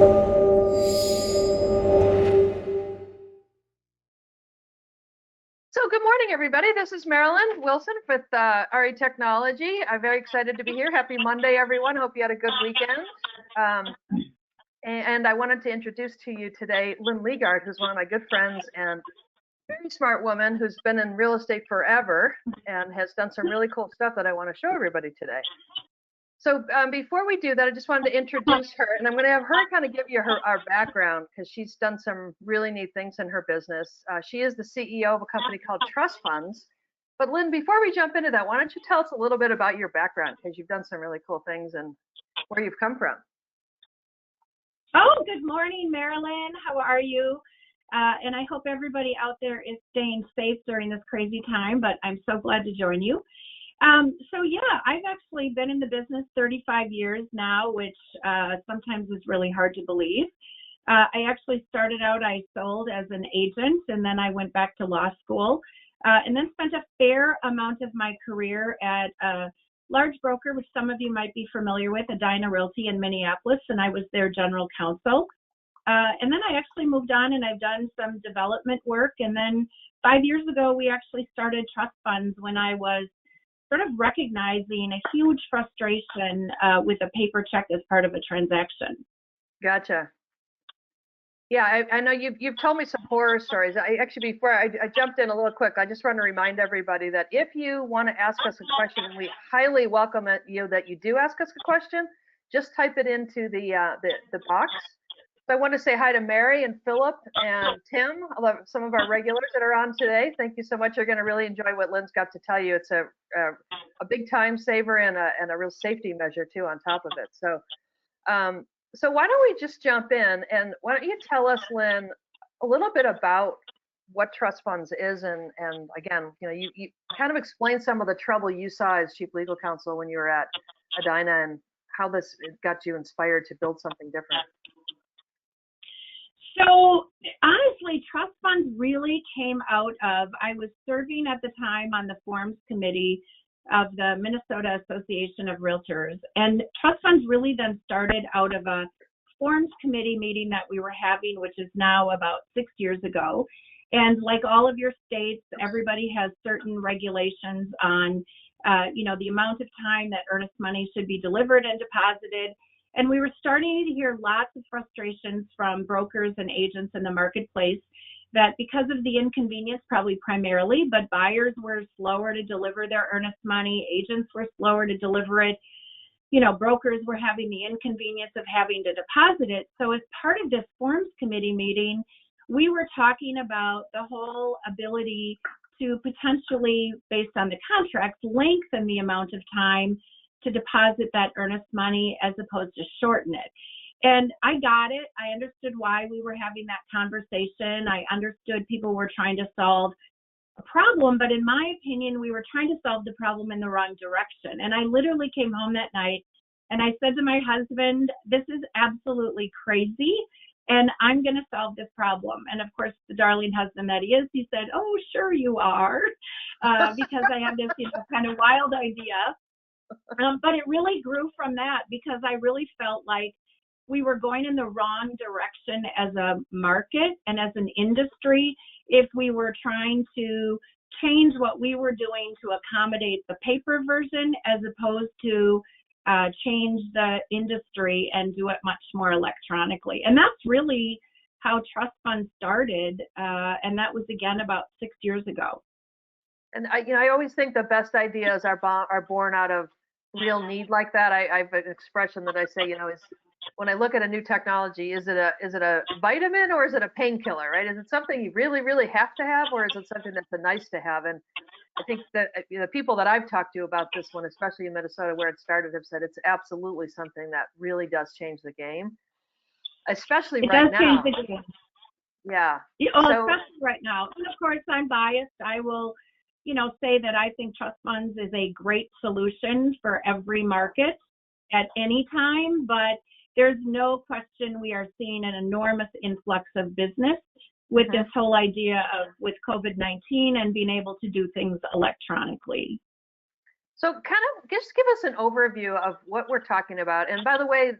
So good morning, everybody. This is Marilyn Wilson with RE Technology. I'm very excited to be here. Happy Monday, everyone. Hope you had a good weekend. And I wanted to introduce to you today Lynn Leegard, who's one of my good friends and very smart woman who's been in real estate forever and has done some really cool stuff that I want to show everybody today. So before we do that, I just wanted to introduce her, and I'm going to have her kind of give you our background because she's done some really neat things in her business. She is the CEO of a company called TrustFunds. But Lynn, before we jump into that, why don't you tell us a little bit about your background, because you've done some really cool things and where you've come from. Oh, good morning, Marilyn. How are you? And I hope everybody out there is staying safe during this crazy time, but I'm so glad to join you. So yeah, I've actually been in the business 35 years now, which sometimes is really hard to believe. I actually started out, I sold as an agent, and then I went back to law school, and then spent a fair amount of my career at a large broker, which some of you might be familiar with, Edina Realty in Minneapolis, and I was their general counsel. And then I actually moved on and I've done some development work. And then 5 years ago, we actually started TrustFunds when I was sort of recognizing a huge frustration with a paper check as part of a transaction. Gotcha. Yeah, I know you've told me some horror stories. Actually, before I jumped in a little quick, I just want to remind everybody that if you want to ask us a question, and we highly welcome you that you do ask us a question, just type it into the box. So I want to say hi to Mary and Philip and Tim, some of our regulars that are on today. Thank you so much. You're going to really enjoy what Lynn's got to tell you. It's a big time saver and a real safety measure too on top of it. So why don't we just jump in, and why don't you tell us, Lynn, a little bit about what TrustFunds is, and again, you kind of explain some of the trouble you saw as chief legal counsel when you were at Edina and how this got you inspired to build something different. So honestly, TrustFunds really came out of, I was serving at the time on the forms committee of the Minnesota Association of Realtors. And TrustFunds really then started out of a forms committee meeting that we were having, which is now about 6 years ago. And like all of your states, everybody has certain regulations on, the amount of time that earnest money should be delivered and deposited. And we were starting to hear lots of frustrations from brokers and agents in the marketplace that because of the inconvenience, probably primarily, but buyers were slower to deliver their earnest money, agents were slower to deliver it, brokers were having the inconvenience of having to deposit it. So as part of this forms committee meeting, we were talking about the whole ability to potentially, based on the contract, lengthen the amount of time to deposit that earnest money as opposed to shorten it. And I got it. I understood why we were having that conversation. I understood people were trying to solve a problem, but in my opinion, we were trying to solve the problem in the wrong direction. And I literally came home that night and I said to my husband, this is absolutely crazy, and I'm going to solve this problem. And of course, the darling husband that he is, he said, oh, sure you are, because I had this kind of wild idea. But it really grew from that because I really felt like we were going in the wrong direction as a market and as an industry if we were trying to change what we were doing to accommodate the paper version as opposed to change the industry and do it much more electronically. And that's really how TrustFunds started, and that was again about 6 years ago. And I always think the best ideas are born out of real need like that. I have an expression that I say, is when I look at a new technology, is it a vitamin or is it a painkiller, right? Is it something you really, really have to have, or is it something that's a nice to have? And I think that the people that I've talked to about this one, especially in Minnesota where it started, have said it's absolutely something that really does change the game, especially right now. It does change the game. Yeah. Especially right now. And of course, I'm biased. I will say that I think TrustFunds is a great solution for every market at any time, but there's no question we are seeing an enormous influx of business with this whole idea of with COVID-19 and being able to do things electronically. So kind of just give us an overview of what we're talking about. And by the way,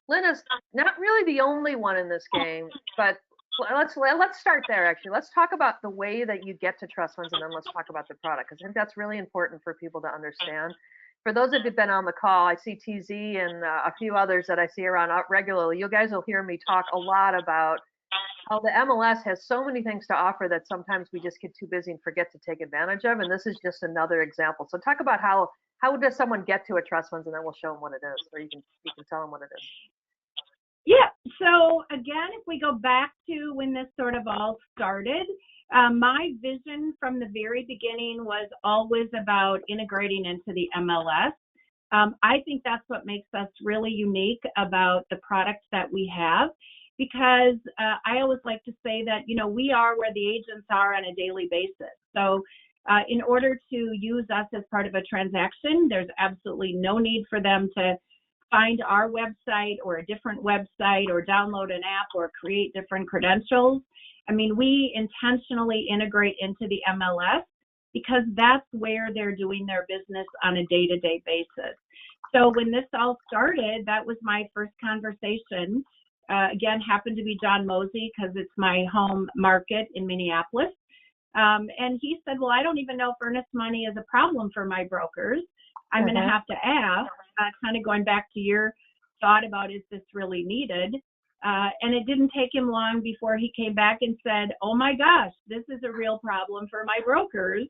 Lynn is not really the only one in this game, but let's start there. Actually, let's talk about the way that you get to trust funds, and then let's talk about the product, because I think that's really important for people to understand. For those of you who've been on the call, I see TZ and a few others that I see around regularly. You guys will hear me talk a lot about how the MLS has so many things to offer that sometimes we just get too busy and forget to take advantage of. And this is just another example. So talk about how does someone get to a trust funds, and then we'll show them what it is, or you can tell them what it is. Yeah. So again, if we go back to when this sort of all started, my vision from the very beginning was always about integrating into the MLS. I think that's what makes us really unique about the products that we have, because I always like to say that, we are where the agents are on a daily basis. So in order to use us as part of a transaction, there's absolutely no need for them to find our website or a different website or download an app or create different credentials. I mean, we intentionally integrate into the MLS because that's where they're doing their business on a day-to-day basis. So when this all started, that was my first conversation. Again, happened to be John Mosey because it's my home market in Minneapolis. And he said, well, I don't even know if earnest money is a problem for my brokers. I'm going to have to ask, kind of going back to your thought about, is this really needed? And it didn't take him long before he came back and said, oh my gosh, this is a real problem for my brokers,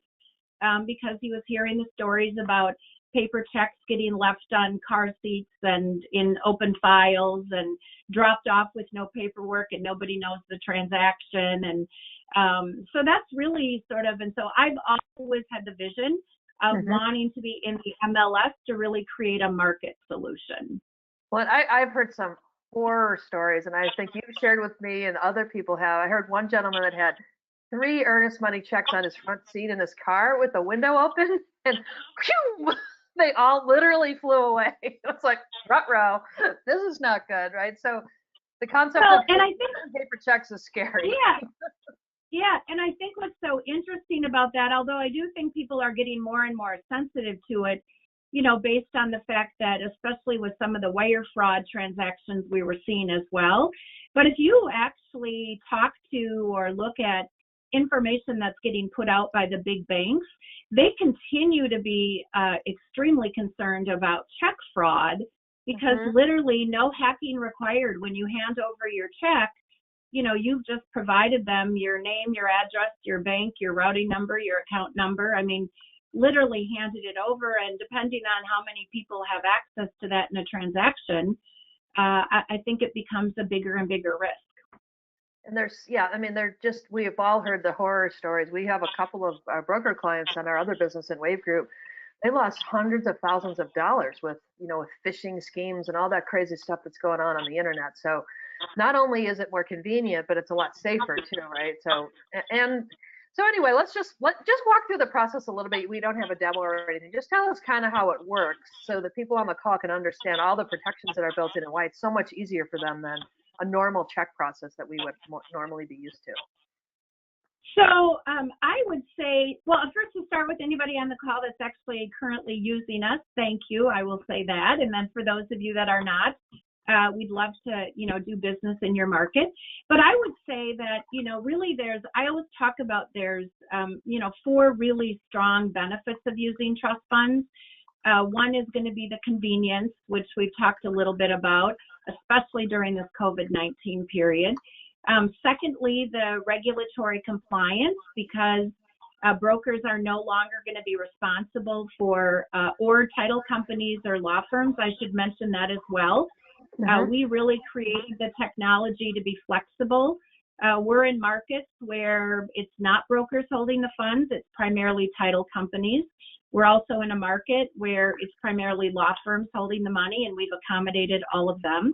because he was hearing the stories about paper checks getting left on car seats and in open files and dropped off with no paperwork and nobody knows the transaction. And so that's really sort of, and so I've always had the vision of wanting to be in the MLS to really create a market solution. Well, I've heard some horror stories, and I think you shared with me and other people have. I heard one gentleman that had 3 earnest money checks on his front seat in his car with the window open, and whew, they all literally flew away. It's like, ruh-roh, this is not good, right? So the concept of paper checks is scary. Yeah. Yeah, and I think what's so interesting about that, although I do think people are getting more and more sensitive to it, based on the fact that, especially with some of the wire fraud transactions we were seeing as well. But if you actually talk to or look at information that's getting put out by the big banks, they continue to be extremely concerned about check fraud, because literally no hacking required. When you hand over your check, you've just provided them your name, your address, your bank, your routing number, your account number. I mean, literally handed it over, and depending on how many people have access to that in a transaction, I think it becomes a bigger and bigger risk. And we've all heard the horror stories. We have a couple of our broker clients on our other business in Wave Group. They lost hundreds of thousands of dollars with phishing schemes and all that crazy stuff that's going on the internet. So not only is it more convenient, but it's a lot safer too, right? So anyway, let's just walk through the process a little bit. We don't have a demo or anything. Just tell us kind of how it works so that people on the call can understand all the protections that are built in and why it's so much easier for them than a normal check process that we would normally be used to. So I would say, well, first to start with anybody on the call that's actually currently using us, thank you. I will say that. And then for those of you that are not, we'd love to, do business in your market. But I would say that, really I always talk about there's, 4 really strong benefits of using trust funds. One is going to be the convenience, which we've talked a little bit about, especially during this COVID-19 period. Secondly, the regulatory compliance, because brokers are no longer going to be responsible for, or title companies or law firms. I should mention that as well. We really created the technology to be flexible. We're in markets where it's not brokers holding the funds, it's primarily title companies. We're also in a market where it's primarily law firms holding the money, and we've accommodated all of them.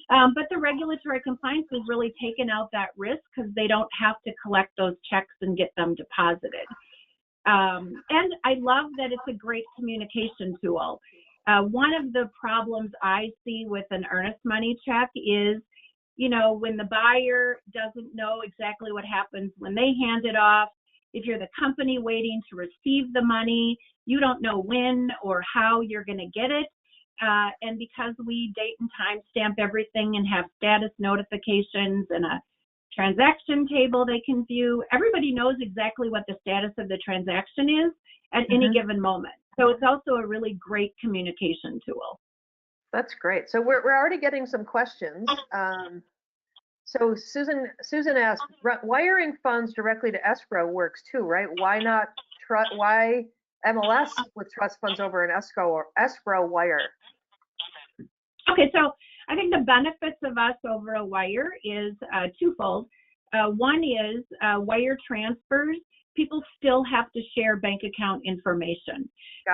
But the regulatory compliance has really taken out that risk because they don't have to collect those checks and get them deposited. And I love that it's a great communication tool. One of the problems I see with an earnest money check is, when the buyer doesn't know exactly what happens when they hand it off. If you're the company waiting to receive the money, you don't know when or how you're going to get it. And because we date and time stamp everything and have status notifications and a transaction table they can view, everybody knows exactly what the status of the transaction is at any given moment. So it's also a really great communication tool. That's great. So we're already getting some questions. So Susan asked, wiring funds directly to escrow works too, right? Why not why MLS with trust funds over an escrow wire? Okay, so I think the benefits of us over a wire is twofold. One is wire transfers. People still have to share bank account information.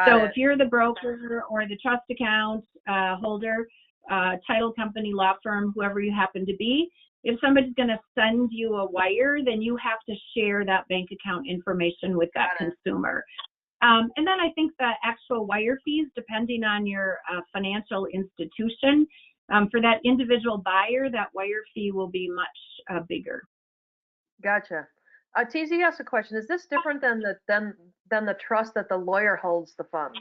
So if you're the broker or the trust account holder, title company, law firm, whoever you happen to be, if somebody's going to send you a wire, then you have to share that bank account information with that consumer. And then I think the actual wire fees, depending on your financial institution, for that individual buyer, that wire fee will be much bigger. Gotcha. TZ asked a question. Is this different than the trust that the lawyer holds the funds?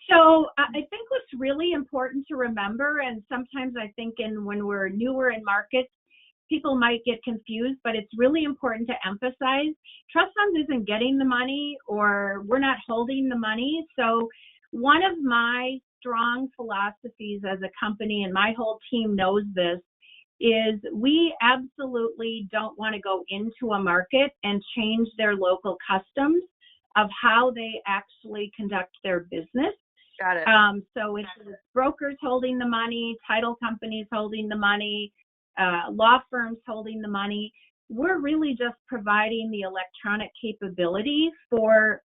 So I think what's really important to remember, and sometimes I think when we're newer in markets, people might get confused, but it's really important to emphasize trust funds isn't getting the money, or we're not holding the money. So one of my strong philosophies as a company, and my whole team knows this, is we absolutely don't want to go into a market and change their local customs of how they actually conduct their business. Got it. So if it's brokers holding the money, title companies holding the money, law firms holding the money, we're really just providing the electronic capability for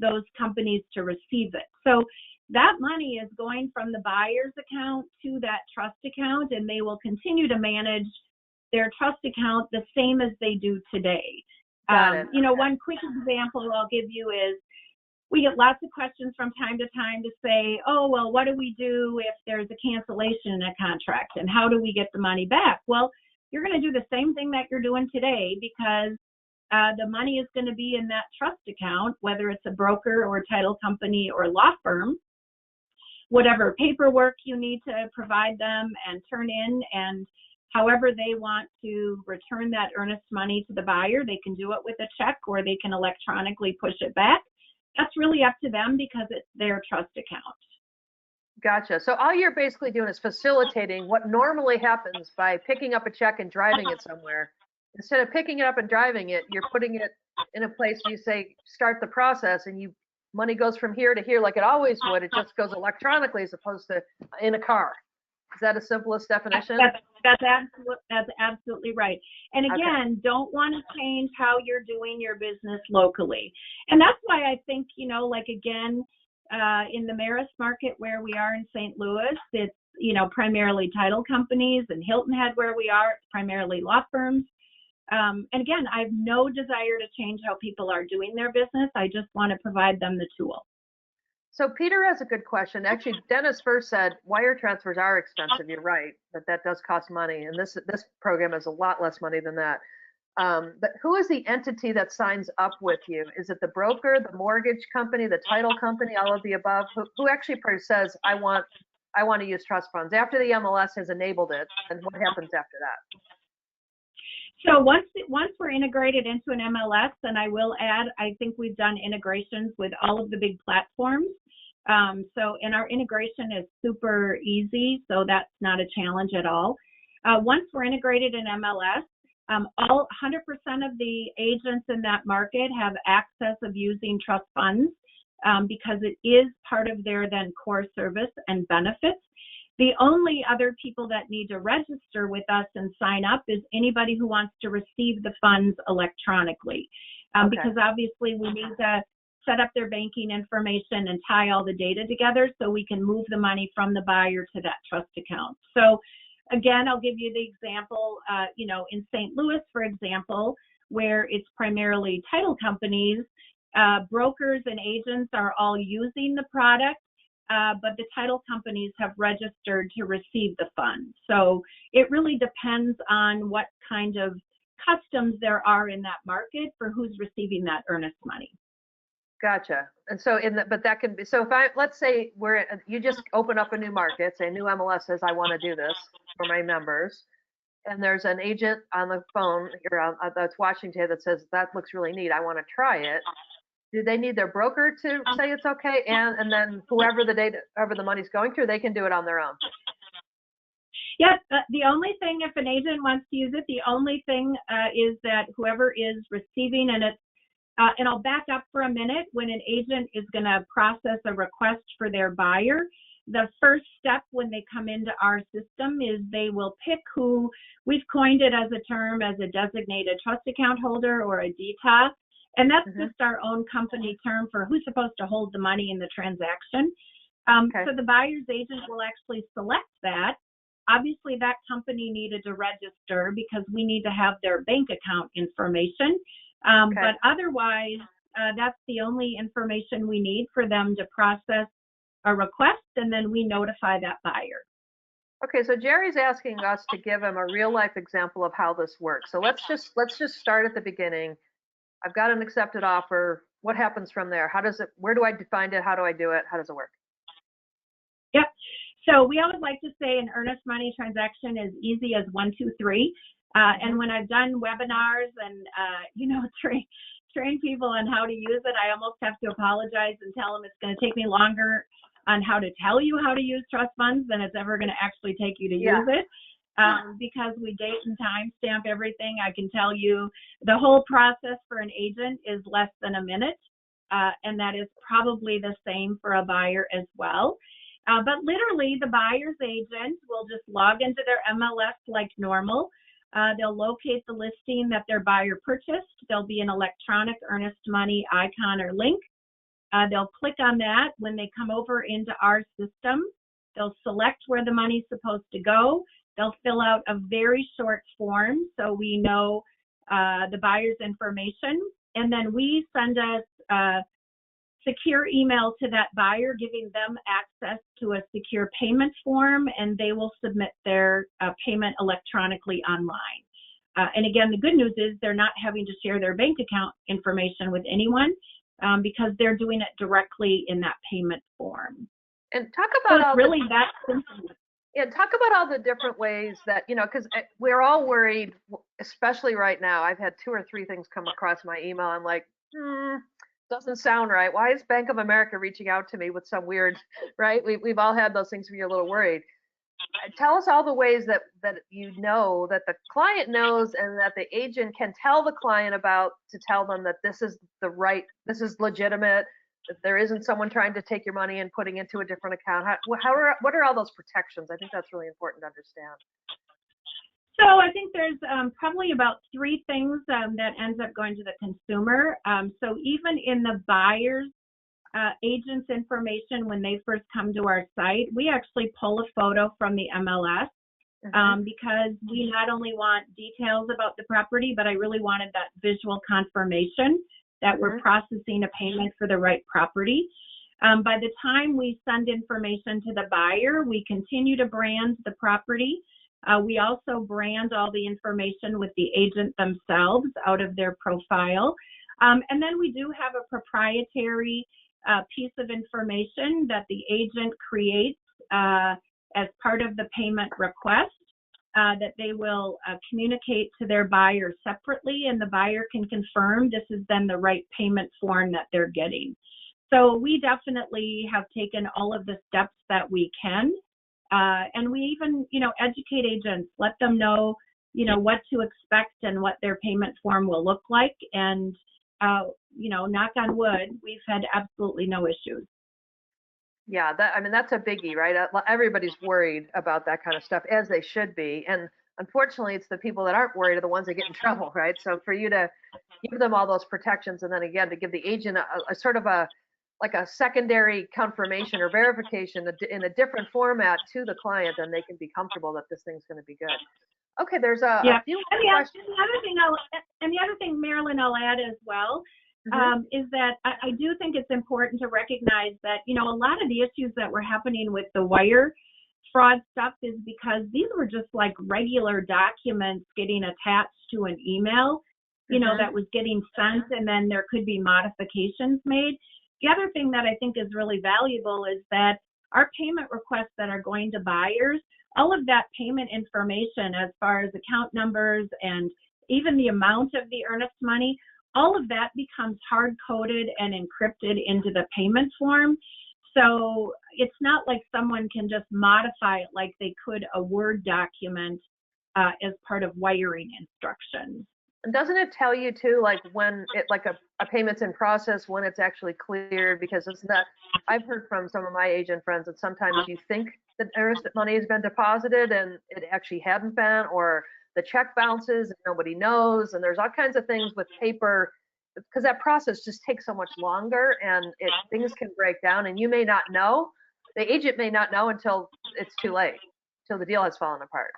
those companies to receive it. So that money is going from the buyer's account to that trust account, and they will continue to manage their trust account the same as they do today. You know, one quick example I'll give you is we get lots of questions from time to time to say, oh, well, what do we do if there's a cancellation in a contract, and how do we get the money back? Well, you're going to do the same thing that you're doing today, because the money is going to be in that trust account, whether it's a broker or a title company or a law firm. Whatever paperwork you need to provide them and turn in, and however they want to return that earnest money to the buyer, they can do it with a check, or they can electronically push it back. That's really up to them because it's their trust account. Gotcha. So all you're basically doing is facilitating what normally happens by picking up a check and driving it somewhere. Instead of picking it up and driving it, you're putting it in a place you say, start the process, and money goes from here to here like it always would. It just goes electronically as opposed to in a car. Is that a simplest definition? That's absolutely right. And again, don't want to change how you're doing your business locally. And that's why I think, you know, like again, in the Marist market where we are in St. Louis, it's, you know, primarily title companies, and Hilton Head where we are, it's primarily law firms. And again, I have no desire to change how people are doing their business. I just want to provide them the tool. So Peter has a good question. Actually, Dennis first said wire transfers are expensive. You're right, that does cost money, and this program is a lot less money than that. But who is the entity that signs up with you? Is it the broker, the mortgage company, the title company, all of the above? Who actually says I want to use trust funds after the MLS has enabled it? And what happens after that? So once we're integrated into an MLS, and I will add, I think we've done integrations with all of the big platforms. And our integration is super easy, so that's not a challenge at all. Once we're integrated in MLS, 100% of the agents in that market have access of using trust funds because it is part of their then core service and benefits. The only other people that need to register with us and sign up is anybody who wants to receive the funds electronically. Because obviously we need to set up their banking information and tie all the data together so we can move the money from the buyer to that trust account. So again, I'll give you the example, you know, in St. Louis, for example, where it's primarily title companies, brokers and agents are all using the product. But the title companies have registered to receive the funds. So it really depends on what kind of customs there are in that market for who's receiving that earnest money. Gotcha. And so but that can be, so if let's say you just open up a new market, say a new MLS says, I want to do this for my members. And there's an agent on the phone that's watching today that says, that looks really neat. I want to try it. Do they need their broker to say it's okay? And then whoever the money's going through, they can do it on their own. Yes, the only thing, if an agent wants to use it, the only thing is that whoever is receiving, and I'll back up for a minute, when an agent is going to process a request for their buyer, the first step when they come into our system is they will pick who, we've coined it as a term as a designated trust account holder or a DTA, and that's just our own company term for who's supposed to hold the money in the transaction. So the buyer's agent will actually select that. Obviously, that company needed to register because we need to have their bank account information. But otherwise, that's the only information we need for them to process a request, and then we notify that buyer. Okay, so Jerry's asking us to give him a real life example of how this works. So let's just start at the beginning. I've got an accepted offer. What happens from there? Where do I define it? How do I do it? How does it work? Yep. So we always like to say an earnest money transaction is easy as 1, 2, 3. And when I've done webinars and, train people on how to use it, I almost have to apologize and tell them it's going to take me longer on how to tell you how to use trust funds than it's ever going to actually take you to use it. Because we date and time stamp everything. I can tell you the whole process for an agent is less than a minute. And that is probably the same for a buyer as well. But literally, the buyer's agent will just log into their MLS like normal. They'll locate the listing that their buyer purchased. There'll be an electronic earnest money icon or link. They'll click on that. When they come over into our system, they'll select where the money's supposed to go. They'll fill out a very short form so we know the buyer's information. And then we send a secure email to that buyer, giving them access to a secure payment form, and they will submit their payment electronically online. And again, the good news is they're not having to share their bank account information with anyone because they're doing it directly in that payment form. And talk about that simple. Yeah, talk about all the different ways that, because we're all worried, especially right now. I've had 2 or 3 things come across my email. I'm like, doesn't sound right. Why is Bank of America reaching out to me with some weird, right? We've all had those things where you're a little worried. Tell us all the ways that that the client knows and that the agent can tell the client about, to tell them that this is this is legitimate, that there isn't someone trying to take your money and putting into a different account. What are all those protections? I think that's really important to understand. So I think there's probably about 3 things that ends up going to the consumer. So even in the buyer's agent's information, when they first come to our site, we actually pull a photo from the MLS because we not only want details about the property, but I really wanted that visual confirmation that we're processing a payment for the right property. By the time we send information to the buyer, we continue to brand the property. We also brand all the information with the agent themselves out of their profile. And then we do have a proprietary piece of information that the agent creates as part of the payment request that they will communicate to their buyer separately, and the buyer can confirm this is then the right payment form that they're getting. So we definitely have taken all of the steps that we can. And we even, educate agents, let them know, what to expect and what their payment form will look like. And, knock on wood, we've had absolutely no issues. Yeah, that's a biggie, right? Everybody's worried about that kind of stuff, as they should be. And unfortunately, it's the people that aren't worried are the ones that get in trouble, right? So for you to give them all those protections, and then again, to give the agent a sort of a secondary confirmation or verification in a different format to the client, then they can be comfortable that this thing's going to be good. Okay, there's a few questions. And the other thing, Marilyn, I'll add as well, is that I do think it's important to recognize that, a lot of the issues that were happening with the wire fraud stuff is because these were just like regular documents getting attached to an email. that was getting sent, and then there could be modifications made. The other thing that I think is really valuable is that our payment requests that are going to buyers, all of that payment information as far as account numbers and even the amount of the earnest money, all of that becomes hard-coded and encrypted into the payment form. So it's not like someone can just modify it like they could a Word document as part of wiring instructions. And doesn't it tell you too, like when it, like a payment's in process, when it's actually cleared? Because it's not, I've heard from some of my agent friends that sometimes you think that earnest money has been deposited and it actually hadn't been, or the check bounces and nobody knows. And there's all kinds of things with paper, because that process just takes so much longer, and things can break down, and you may not know. The agent may not know until it's too late, till the deal has fallen apart.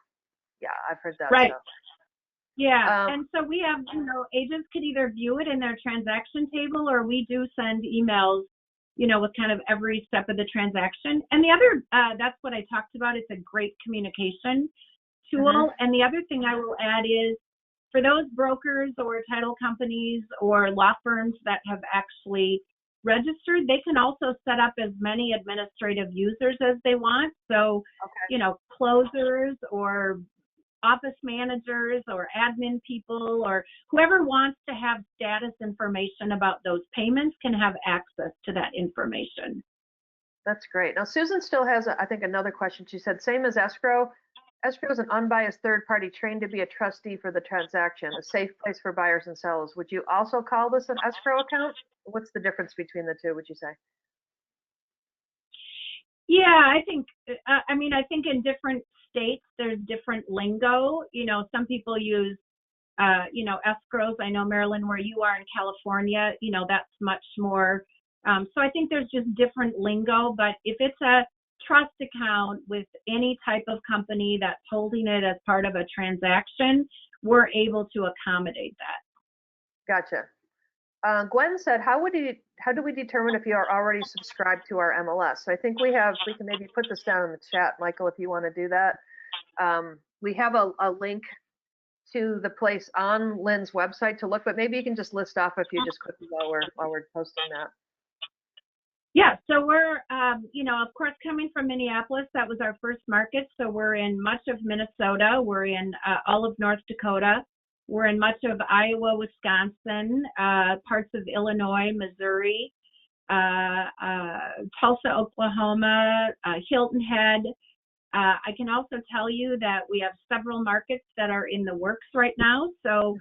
Yeah, I've heard that. Right. So. Yeah, and so we have, agents could either view it in their transaction table, or we do send emails, with kind of every step of the transaction. And the other, that's what I talked about. It's a great communication tool. And the other thing I will add is, for those brokers or title companies or law firms that have actually registered, they can also set up as many administrative users as they want. So, closers or office managers or admin people or whoever wants to have status information about those payments can have access to that information. That's great. Now, Susan still has, I think, another question. She said, same as escrow. Escrow is an unbiased third party trained to be a trustee for the transaction, a safe place for buyers and sellers. Would you also call this an escrow account? What's the difference between the two, would you say? Yeah, I think in different states, there's different lingo. Some people use, escrows. I know, Marilyn, where you are in California, that's much more. So I think there's just different lingo. But if it's a trust account with any type of company that's holding it as part of a transaction, we're able to accommodate that. Gotcha. Gwen said, how do we determine if you are already subscribed to our MLS? So I think we can maybe put this down in the chat, Michael, if you want to do that. We have a link to the place on Lynn's website to look, but maybe you can just list off a few just quickly while we're posting that. Yeah, so we're, of course, coming from Minneapolis, that was our first market. So we're in much of Minnesota. We're in all of North Dakota. We're in much of Iowa, Wisconsin, parts of Illinois, Missouri, Tulsa, Oklahoma, Hilton Head. I can also tell you that we have several markets that are in the works right now. So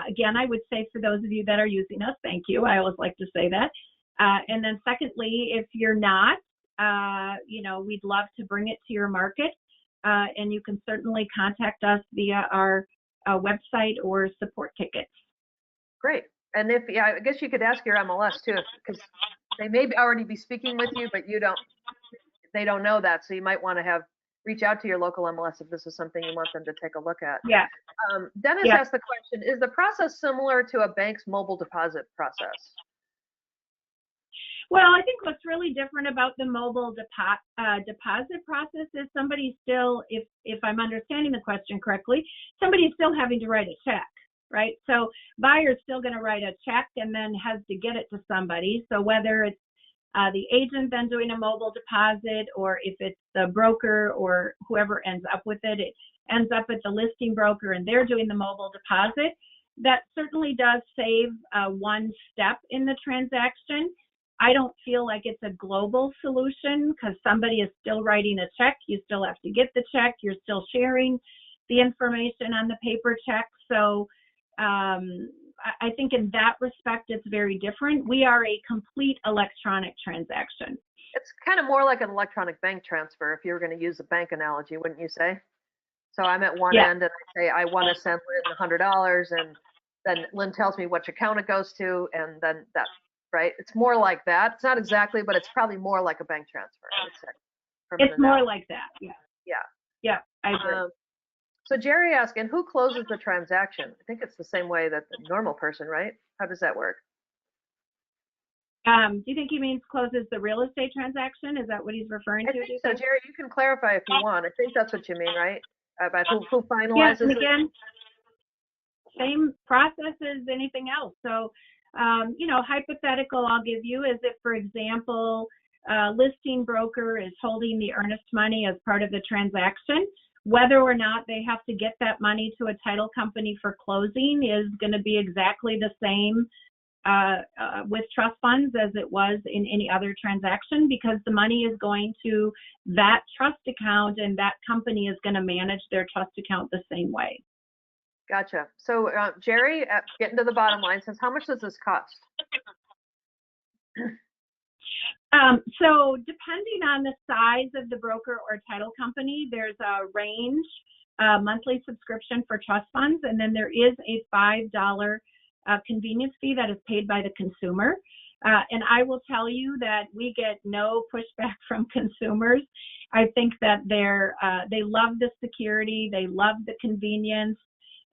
again, I would say for those of you that are using us, thank you. I always like to say that. And then secondly, if you're not, we'd love to bring it to your market. And you can certainly contact us via our website or support tickets. Great. And I guess you could ask your MLS too, because they may already be speaking with you, but they don't know that. So you might want to reach out to your local MLS if this is something you want them to take a look at. Yeah. Dennis asked the question, is the process similar to a bank's mobile deposit process? Well, I think what's really different about the mobile deposit process is somebody still, if I'm understanding the question correctly, somebody's still having to write a check, right? So buyer's still going to write a check and then has to get it to somebody. So whether it's the agent then doing a mobile deposit, or if it's the broker or whoever ends up with it, it ends up at the listing broker and they're doing the mobile deposit. That certainly does save one step in the transaction. I don't feel like it's a global solution because somebody is still writing a check. You still have to get the check. You're still sharing the information on the paper check. So I think in that respect, it's very different. We are a complete electronic transaction. It's kind of more like an electronic bank transfer if you were going to use a bank analogy, wouldn't you say? So I'm at one end and I say, I want to send Lynn $100, and then Lynn tells me which account it goes to, and then that. Right? It's more like that. It's not exactly, but it's probably more like a bank transfer, I would say. It's more like that. Yeah. Yeah. Yeah, I agree. So Jerry asked, and who closes the transaction? I think it's the same way that the normal person, right? How does that work? Do you think he means closes the real estate transaction? Is that what he's referring to? I think so, Jerry. You can clarify if you want. I think that's what you mean, right? About who finalizes it? same process as anything else. So, hypothetical I'll give you is if, for example, a listing broker is holding the earnest money as part of the transaction, whether or not they have to get that money to a title company for closing is going to be exactly the same with trust funds as it was in any other transaction, because the money is going to that trust account and that company is going to manage their trust account the same way. Gotcha. So Jerry, getting to the bottom line, says, how much does this cost? So depending on the size of the broker or title company, there's a range, monthly subscription for trust funds, and then there is a $5 convenience fee that is paid by the consumer. And I will tell you that we get no pushback from consumers. I think that they love the security, they love the convenience.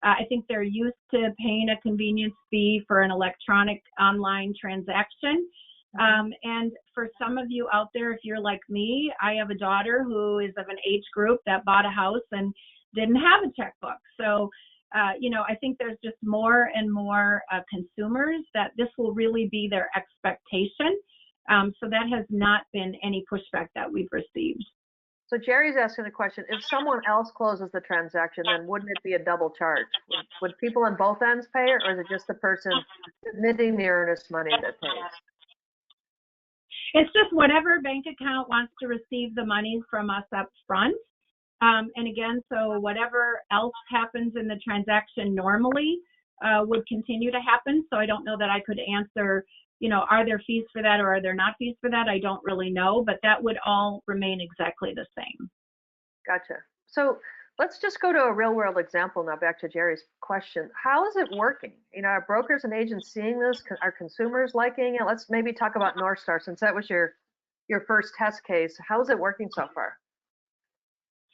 I think they're used to paying a convenience fee for an electronic online transaction. And for some of you out there, if you're like me, I have a daughter who is of an age group that bought a house and didn't have a checkbook. So, I think there's just more and more consumers that this will really be their expectation. So that has not been any pushback that we've received. So Jerry's asking the question, if someone else closes the transaction, then wouldn't it be a double charge? Would people on both ends pay it, or is it just the person submitting the earnest money that pays? It's just whatever bank account wants to receive the money from us up front. And again, so whatever else happens in the transaction normally would continue to happen. So I don't know that I could answer, are there fees for that or are there not fees for that? I don't really know, but that would all remain exactly the same. Gotcha. So let's just go to a real world example now, back to Jerry's question. How is it working? Are brokers and agents seeing this? Are consumers liking it? Let's maybe talk about North Star, since that was your first test case. How is it working so far?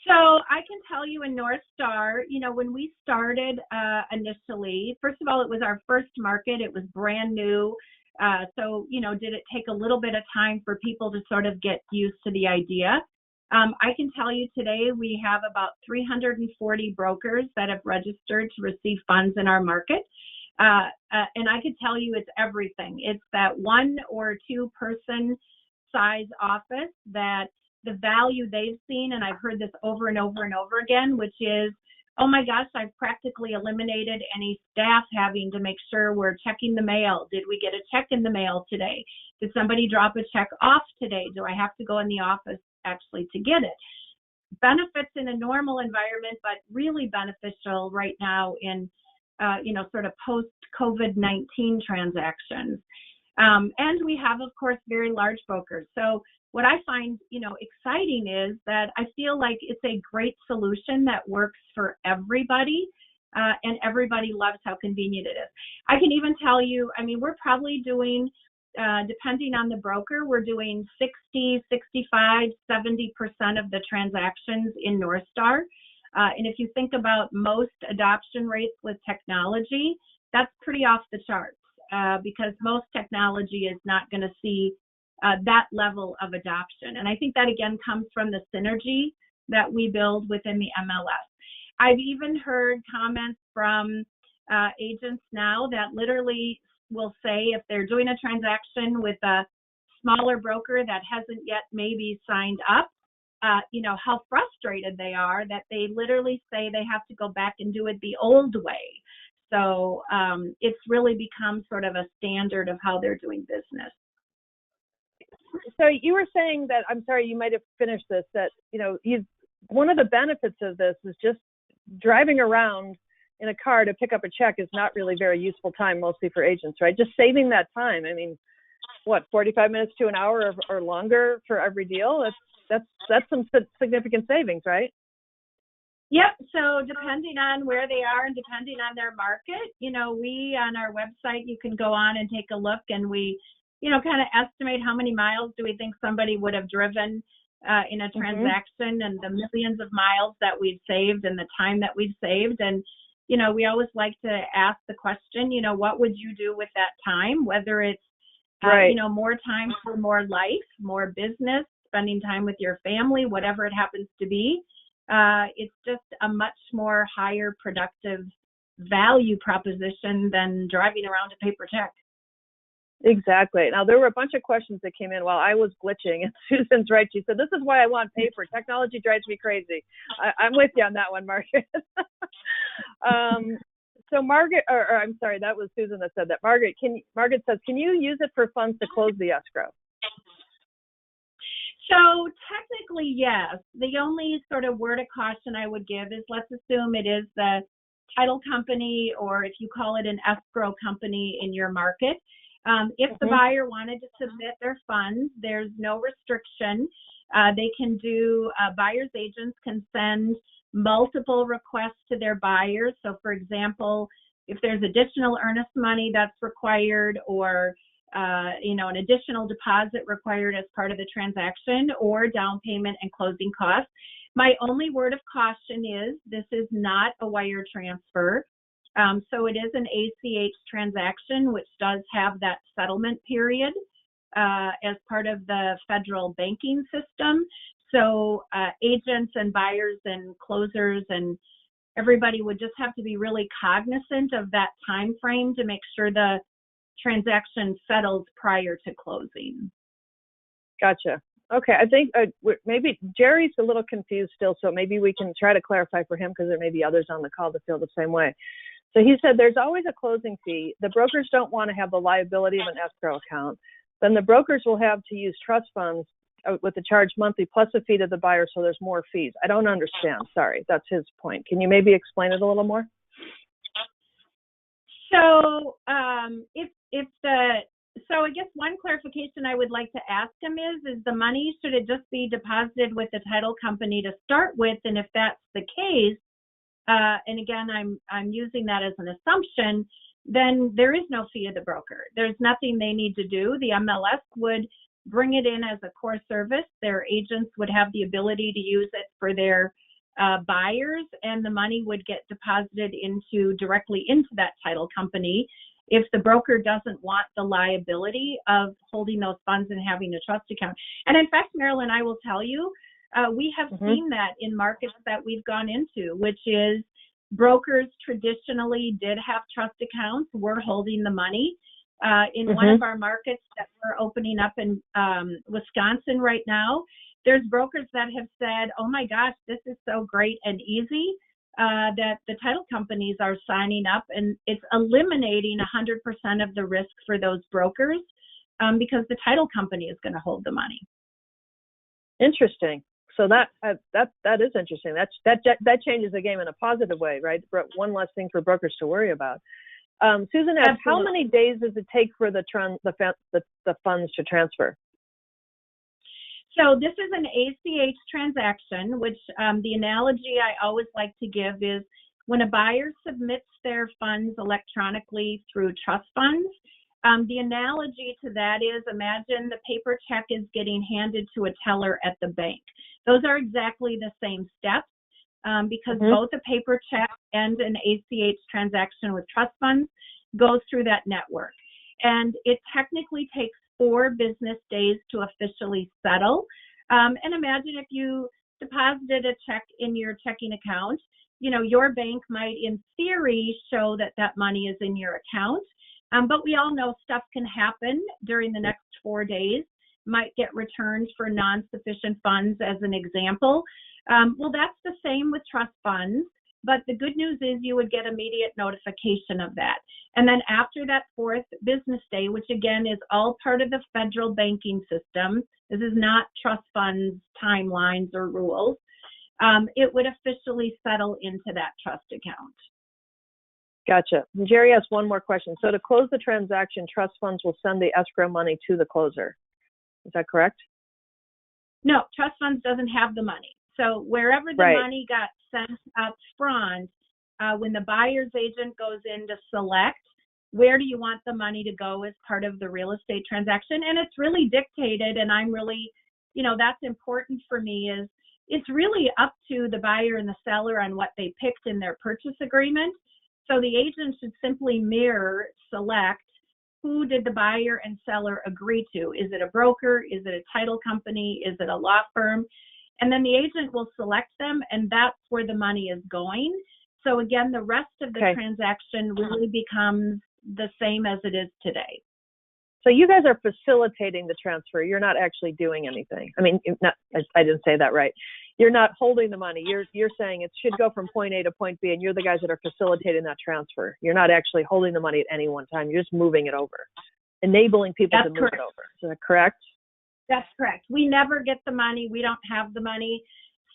So I can tell you in North Star, when we started initially, first of all, it was our first market. It was brand new. So, did it take a little bit of time for people to sort of get used to the idea? I can tell you today we have about 340 brokers that have registered to receive funds in our market. And I could tell you it's everything. It's that 1 or 2 person size office that the value they've seen, and I've heard this over and over and over again, which is, oh my gosh, I've practically eliminated any staff having to make sure we're checking the mail. Did we get a check in the mail today? Did somebody drop a check off today? Do I have to go in the office actually to get it? Benefits in a normal environment, but really beneficial right now in, sort of post-COVID-19 transactions. And we have, of course, very large brokers. So what I find, exciting is that I feel like it's a great solution that works for everybody, and everybody loves how convenient it is. I can even tell you, we're probably doing, depending on the broker, we're doing 60, 65, 70% of the transactions in North Star. And if you think about most adoption rates with technology, that's pretty off the charts, because most technology is not going to see that level of adoption. And I think that again comes from the synergy that we build within the MLS. I've even heard comments from agents now that literally will say, if they're doing a transaction with a smaller broker that hasn't yet maybe signed up, how frustrated they are that they literally say they have to go back and do it the old way. So it's really become sort of a standard of how they're doing business. So you were saying that, I'm sorry, you might have finished this, that, one of the benefits of this is just driving around in a car to pick up a check is not really very useful time, mostly for agents, right? Just saving that time. 45 minutes to an hour or longer for every deal? That's some significant savings, right? Yep. So depending on where they are and depending on their market, we on our website, you can go on and take a look, and we kind of estimate how many miles do we think somebody would have driven in a transaction, and the millions of miles that we've saved and the time that we've saved. And, we always like to ask the question, what would you do with that time? Whether it's, right. More time for more life, more business, spending time with your family, whatever it happens to be. It's just a much more higher productive value proposition than driving around a paper check. Exactly. Now, there were a bunch of questions that came in while I was glitching, and Susan's right. She said, this is why I want paper. Technology drives me crazy. I'm with you on that one, Margaret. So Margaret, or I'm sorry, that was Susan that said that. Margaret says, can you use it for funds to close the escrow? So technically, yes. The only sort of word of caution I would give is, let's assume it is the title company, or if you call it an escrow company in your market. If the buyer wanted to submit their funds, there's no restriction. They can do, buyer's agents can send multiple requests to their buyers. So for example, if there's additional earnest money that's required, or an additional deposit required as part of the transaction, or down payment and closing costs. My only word of caution is this is not a wire transfer. So it is an ACH transaction, which does have that settlement period as part of the federal banking system. So agents and buyers and closers and everybody would just have to be really cognizant of that time frame to make sure the transaction settles prior to closing. Gotcha. Okay, I think maybe Jerry's a little confused still, so maybe we can try to clarify for him, because there may be others on the call that feel the same way. So he said there's always a closing fee. The brokers don't want to have the liability of an escrow account. Then the brokers will have to use trust funds with the charge monthly plus a fee to the buyer, so there's more fees. I don't understand. Sorry, that's his point. Can you maybe explain it a little more? So so I guess one clarification I would like to ask him is the money, should it just be deposited with the title company to start with? And if that's the case, and again, I'm using that as an assumption, then there is no fee to the broker. There's nothing they need to do. The MLS would bring it in as a core service. Their agents would have the ability to use it for their buyers, and the money would get deposited directly into that title company if the broker doesn't want the liability of holding those funds and having a trust account. And in fact, Marilyn, I will tell you, we have seen that in markets that we've gone into, which is brokers traditionally did have trust accounts. We're holding the money. In one of our markets that we're opening up in Wisconsin right now, there's brokers that have said, oh my gosh, this is so great and easy, that the title companies are signing up, and it's eliminating 100% of the risk for those brokers because the title company is going to hold the money. Interesting. So that is interesting. That changes the game in a positive way, right? One less thing for brokers to worry about. Susan asked, how many days does it take for the funds to transfer? So this is an ACH transaction, which the analogy I always like to give is when a buyer submits their funds electronically through TrustFunds, the analogy to that is, imagine the paper check is getting handed to a teller at the bank. Those are exactly the same steps because both a paper check and an ACH transaction with TrustFunds goes through that network. And it technically takes 4 business days to officially settle. And imagine if you deposited a check in your checking account, your bank might in theory show that that money is in your account. But we all know stuff can happen during the next 4 days, might get returned for non-sufficient funds as an example. Well, that's the same with trust funds, but the good news is you would get immediate notification of that. And then after that 4th business day, which again is all part of the federal banking system, this is not trust funds timelines or rules, it would officially settle into that trust account. Gotcha. And Jerry has one more question. So to close the transaction, trust funds will send the escrow money to the closer. Is that correct? No, trust funds doesn't have the money. So wherever the money got sent up front, when the buyer's agent goes in to select, where do you want the money to go as part of the real estate transaction? And it's really dictated, and I'm really, that's important for me, is it's really up to the buyer and the seller on what they picked in their purchase agreement. So the agent should simply select who did the buyer and seller agree to. Is it a broker? Is it a title company? Is it a law firm? And then the agent will select them, and that's where the money is going. So again, the rest of the Okay. transaction really becomes the same as it is today. So you guys are facilitating the transfer. You're not actually doing anything. I mean, I didn't say that right. You're not holding the money. You're saying it should go from point A to point B, and you're the guys that are facilitating that transfer. You're not actually holding the money at any one time. You're just moving it over, enabling people to move it over. Is that correct? That's correct. We never get the money. We don't have the money.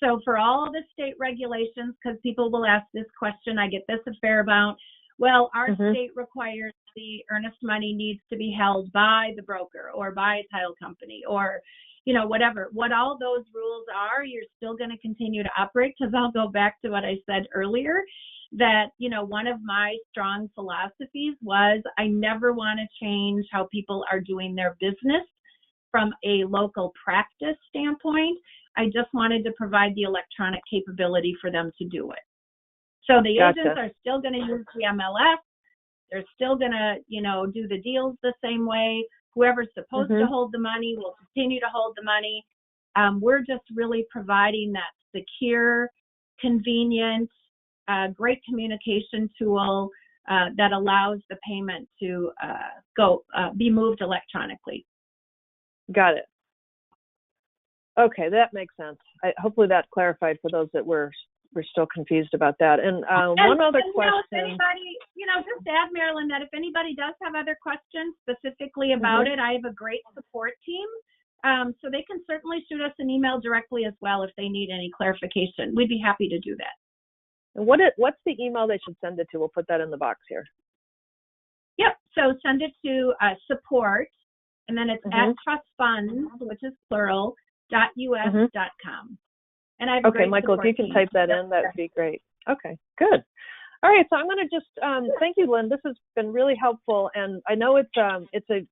So for all the state regulations, because people will ask this question, I get this a fair amount. Well, our state requires the earnest money needs to be held by the broker or by a title company or, whatever. What all those rules are, you're still going to continue to operate, because I'll go back to what I said earlier, that, one of my strong philosophies was I never want to change how people are doing their business from a local practice standpoint. I just wanted to provide the electronic capability for them to do it. So the agents are still going to use the MLS. They're still going to, do the deals the same way. Whoever's supposed to hold the money will continue to hold the money. We're just really providing that secure, convenient, great communication tool that allows the payment to be moved electronically. Got it. Okay, that makes sense. Hopefully that clarified for those that were still confused about that. And one other question. If anybody, just add, Marilyn, that if anybody does have other questions specifically about it, I have a great support team. So they can certainly shoot us an email directly as well if they need any clarification. We'd be happy to do that. And what's the email they should send it to? We'll put that in the box here. Yep. So send it to support, and then it's at TrustFunds, which is plural, .us.com. And I have okay, Michael, if you can type that in, that would be great. Okay, good. All right, so I'm going to just thank you, Lynn. This has been really helpful, and I know it's a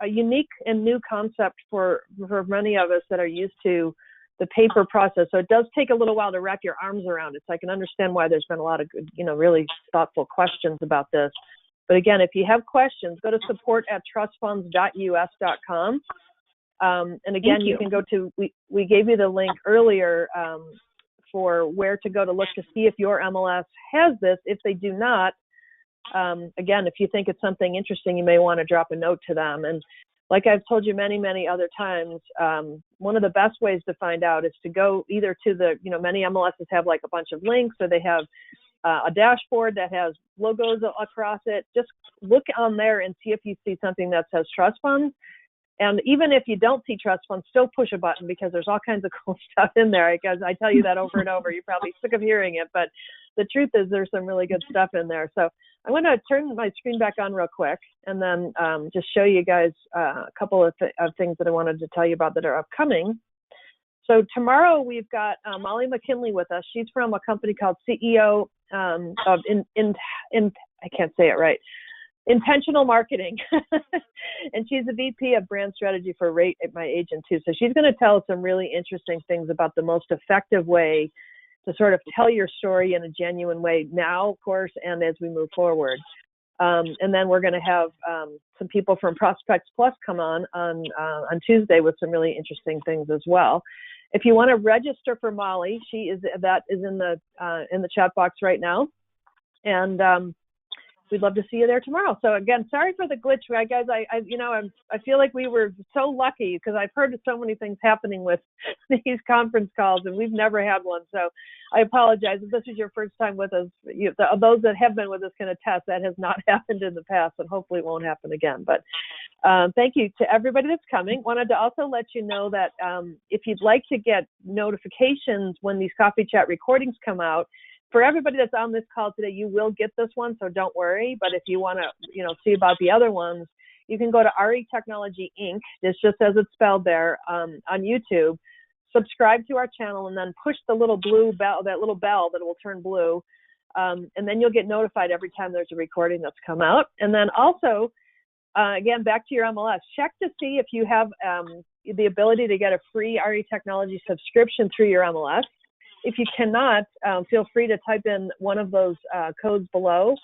unique and new concept for many of us that are used to the paper process. So it does take a little while to wrap your arms around it. So I can understand why there's been a lot of good, really thoughtful questions about this. But again, if you have questions, go to support@trustfunds.us.com. And again, you can go to, we gave you the link earlier for where to go to look to see if your MLS has this. If they do not, again, if you think it's something interesting, you may want to drop a note to them. And like I've told you many, many other times, one of the best ways to find out is to go either to the, many MLSs have like a bunch of links, or they have a dashboard that has logos across it. Just look on there and see if you see something that says trust funds. And even if you don't see trust funds, still push a button, because there's all kinds of cool stuff in there. Because I tell you that over and over. You're probably sick of hearing it, but the truth is there's some really good stuff in there. So I'm going to turn my screen back on real quick and then just show you guys a couple of things that I wanted to tell you about that are upcoming. So tomorrow we've got Molly McKinley with us. She's from a company called CEO of I can't say it right. Intentional Marketing. And she's the VP of brand strategy for Rate My Agent too. So she's going to tell us some really interesting things about the most effective way to sort of tell your story in a genuine way now, of course, and as we move forward. And then we're going to have some people from Prospects Plus come on Tuesday with some really interesting things as well. If you want to register for Molly, that is in the chat box right now. And we'd love to see you there tomorrow. So again, sorry for the glitch, right, guys. I feel like we were so lucky, because I've heard of so many things happening with these conference calls, and we've never had one. So I apologize if this is your first time with us. Those that have been with us can attest that has not happened in the past, and hopefully it won't happen again. But thank you to everybody that's coming. Wanted to also let you know that if you'd like to get notifications when these coffee chat recordings come out, for everybody that's on this call today, you will get this one, so don't worry. But if you want to, see about the other ones, you can go to RE Technology Inc. It's just as it's spelled there on YouTube. Subscribe to our channel, and then push the little blue bell, that little bell that will turn blue, and then you'll get notified every time there's a recording that's come out. And then also, again, back to your MLS, check to see if you have the ability to get a free RE Technology subscription through your MLS. If you cannot, feel free to type in one of those codes below.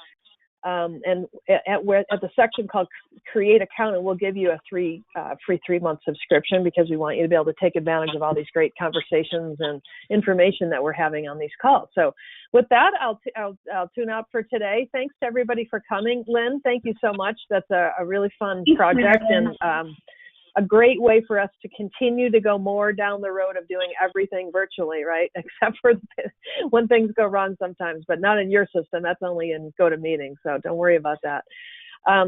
And at the section called Create Account, and we'll give you a free 3-month subscription because we want you to be able to take advantage of all these great conversations and information that we're having on these calls. So with that, I'll tune out for today. Thanks to everybody for coming. Lynn, thank you so much. That's a really fun project and a great way for us to continue to go more down the road of doing everything virtually, right? Except for when things go wrong sometimes, but not in your system. That's only in GoToMeeting, so don't worry about that.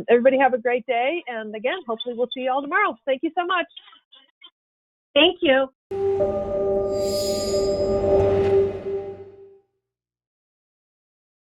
Everybody have a great day. And again, hopefully we'll see you all tomorrow. Thank you so much. Thank you.